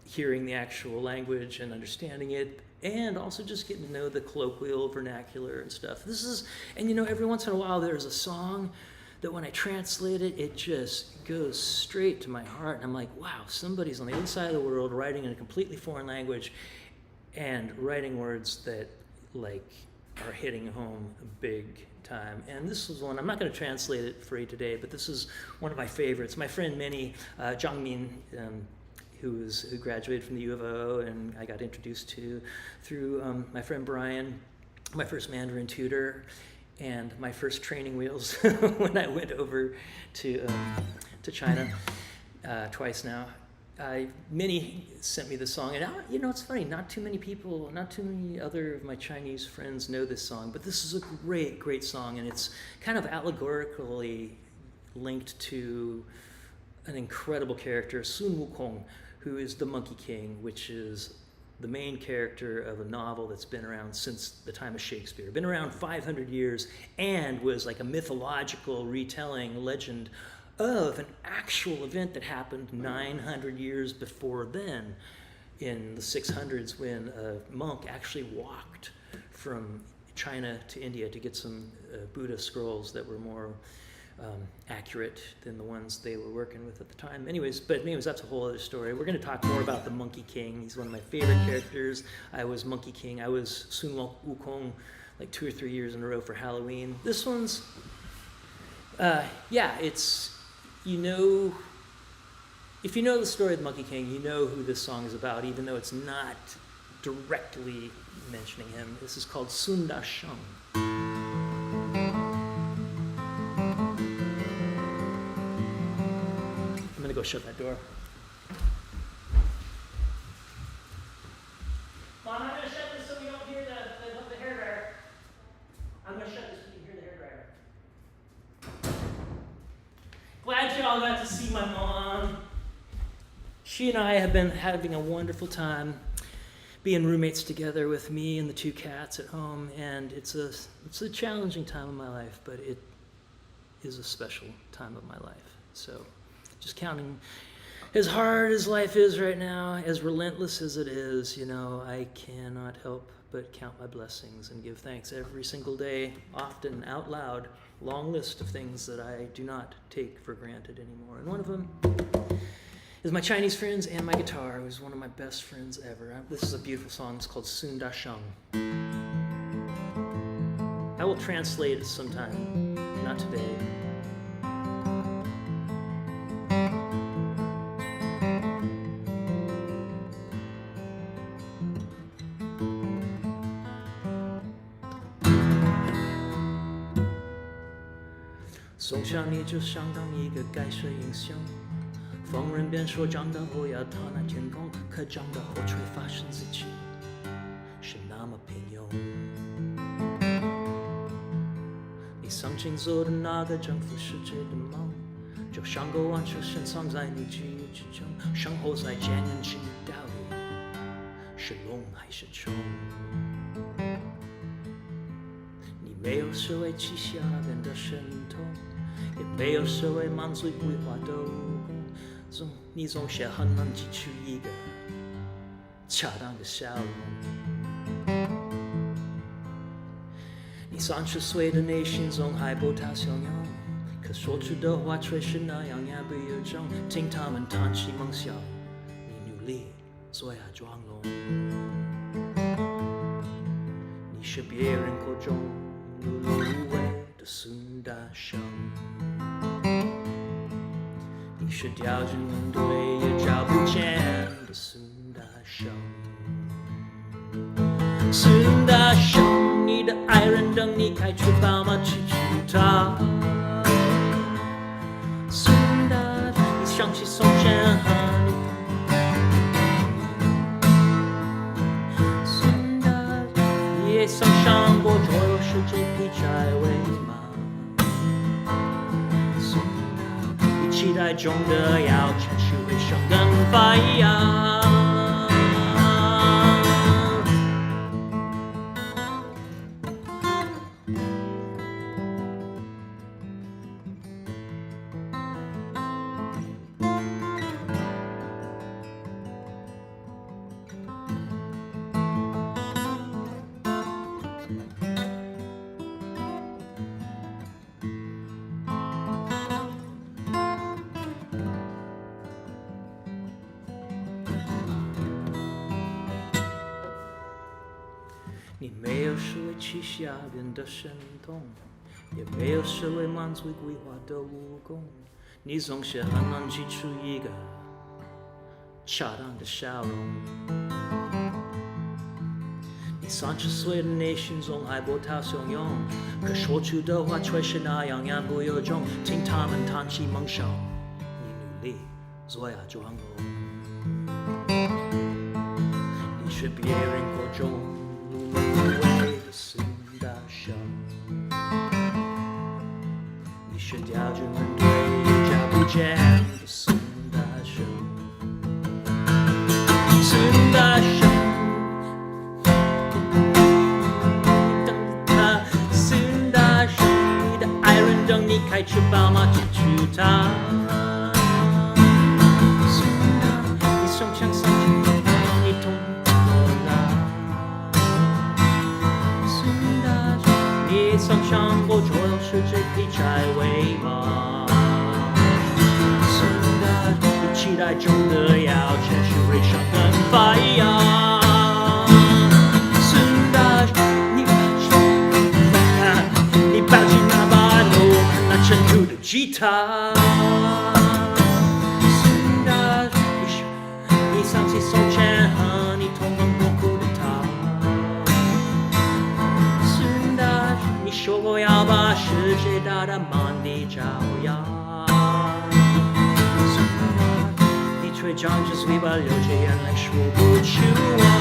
hearing the actual language and understanding it, and also just getting to know the colloquial vernacular and stuff. And you know, every once in a while there's a song that when I translate it, it just goes straight to my heart. And I'm like, wow, somebody's on the other side of the world writing in a completely foreign language and writing words that like are hitting home big time. And this was one, I'm not going to translate it for you today, but this is one of my favorites. My friend Minnie Zhangmin, who graduated from the U of O, and I got introduced to through my friend Brian, my first Mandarin tutor, and my first training wheels when I went over to China twice now. Minnie sent me the song, and it's funny, not too many other of my Chinese friends know this song, but this is a great, great song, and it's kind of allegorically linked to an incredible character, Sun Wukong, who is the Monkey King, which is the main character of a novel that's been around since the time of Shakespeare, been around 500 years, and was like a mythological retelling legend of an actual event that happened 900 years before then, in the 600s, when a monk actually walked from China to India to get some Buddha scrolls that were more accurate than the ones they were working with at the time. Anyways, that's a whole other story. We're going to talk more about the Monkey King. He's one of my favorite characters. I was Monkey King. I was Sun Wukong like 2 or 3 years in a row for Halloween. This one's, it's, if you know the story of the Monkey King, you know who this song is about, even though it's not directly mentioning him. This is called Sun Da Sheng. I'm gonna go shut that door. Mom, I'm gonna shut this so we don't hear the hairdryer. I'm gonna shut this so you can hear the hairdryer. Glad y'all got to see my mom. She and I have been having a wonderful time being roommates together with me and the 2 cats at home, and it's a challenging time of my life, but it is a special time of my life. So just counting, as hard as life is right now, as relentless as it is, I cannot help but count my blessings and give thanks every single day, often out loud. Long list of things that I do not take for granted anymore. And one of them is my Chinese friends and my guitar, who's one of my best friends ever. This is a beautiful song. It's called Sun Da Sheng. I will translate it sometime, not today. 从小你就想当一个盖世英雄，逢人便说长大后要逃难天空，可长大后却发现自己是那么平庸。你曾经做的那个征服世界的梦，就像个顽石深藏在你记忆之中，生活在艰难中到底是龙还是虫？你没有所谓旗下边的神通，也没有所谓满嘴鬼话的武功，你总是很难挤出一个恰当的笑容。你30岁的内心总还不太相拥，可说出的话却是那样言不由衷。听他们谈起梦想，你努力做呀装聋。你是别人口中碌碌无为的孙大圣，你是掉进轮堆也找不见的孙大圣。孙大圣，你的爱人等你开出宝马去娶她。孙大，你想起从前和你。孙大，你也曾想过周游世界劈柴为马。孙大，你期待中的要展示会生根发芽。你没有视为旗下人的神通，也没有视为满嘴鬼话的武功，你总是很难挤出一个恰当的笑容。你30岁的内心总还波涛汹涌，可说出的话却是那样言不由衷。听他们谈起梦想，你努力做呀装聋，你是别人口中无谓的孙大圣，你是刁军们对家不见的孙大圣，孙大圣。开着宝马去娶她，你手枪上去，你痛了啦。你曾想过周游世界可以摘尾吗？你期待中的要全是会上跟发一样。你抱紧那把沉重的吉他，你想起从前和你同甘共苦的他，你说过要把世界打得满地找牙，你却张着嘴巴流着眼泪说不出啊。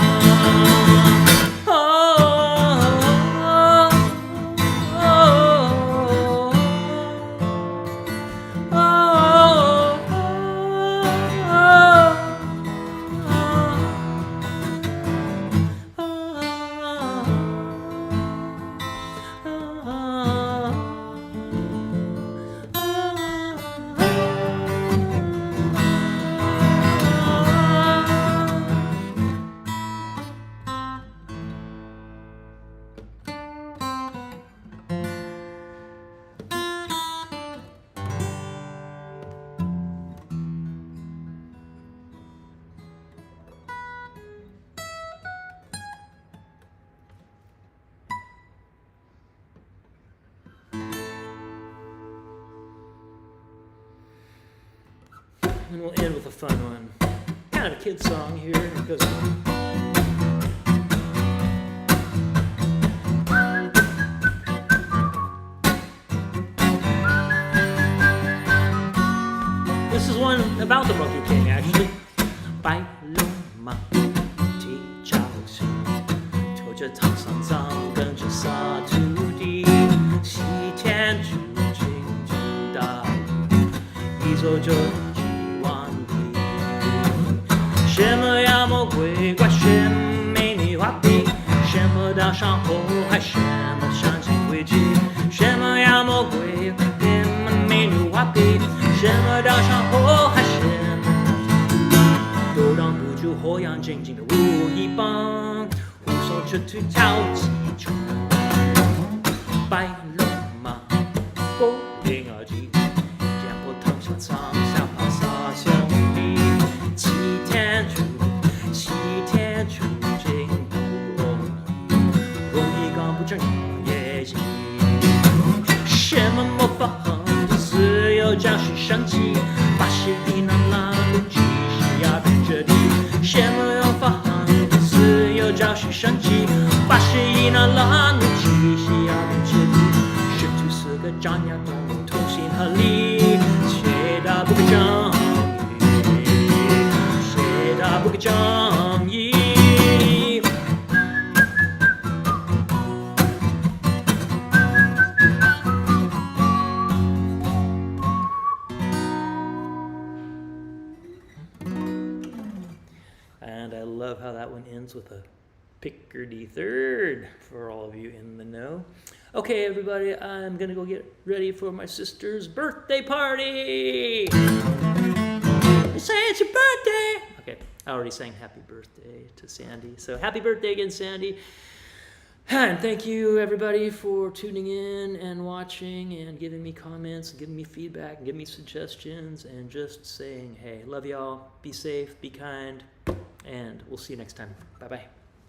And we'll end with a fun one. Kind of a kid song here. It goes. This is one about the Monkey King, actually. 白龙马蹄脚行，拖着唐三藏，跟着仨徒弟，西天取经去大禹，一走就。什么妖魔鬼怪，什么美女画皮，什么大山后海，什么山珍海味，什么妖魔鬼怪，什么美女画皮，什么大山后海，什么都挡不住火眼金睛的武一帮，护送着去跳几场。白龙马，波灵儿急，剑破唐三藏，下爬仨兄弟。西天取经不容易，容易刚不正也易。什么魔法横的自由教学升级，把十一难拉路几十呀跟着地。什么魔法横的自由教学升级，把十一难拉路几十呀跟着地。师徒四个战呀同心合力，谁打不可正义，谁打不可正义。And I love how that one ends with a Picardy third for all of you in the know. Okay, everybody, I'm gonna go get ready for my sister's birthday party. They say it's your birthday. Okay, I already sang happy birthday to Sandy. So happy birthday again, Sandy. And thank you, everybody, for tuning in and watching and giving me comments, and giving me feedback, and giving me suggestions, and just saying, hey, love y'all, be safe, be kind, and we'll see you next time. Bye-bye.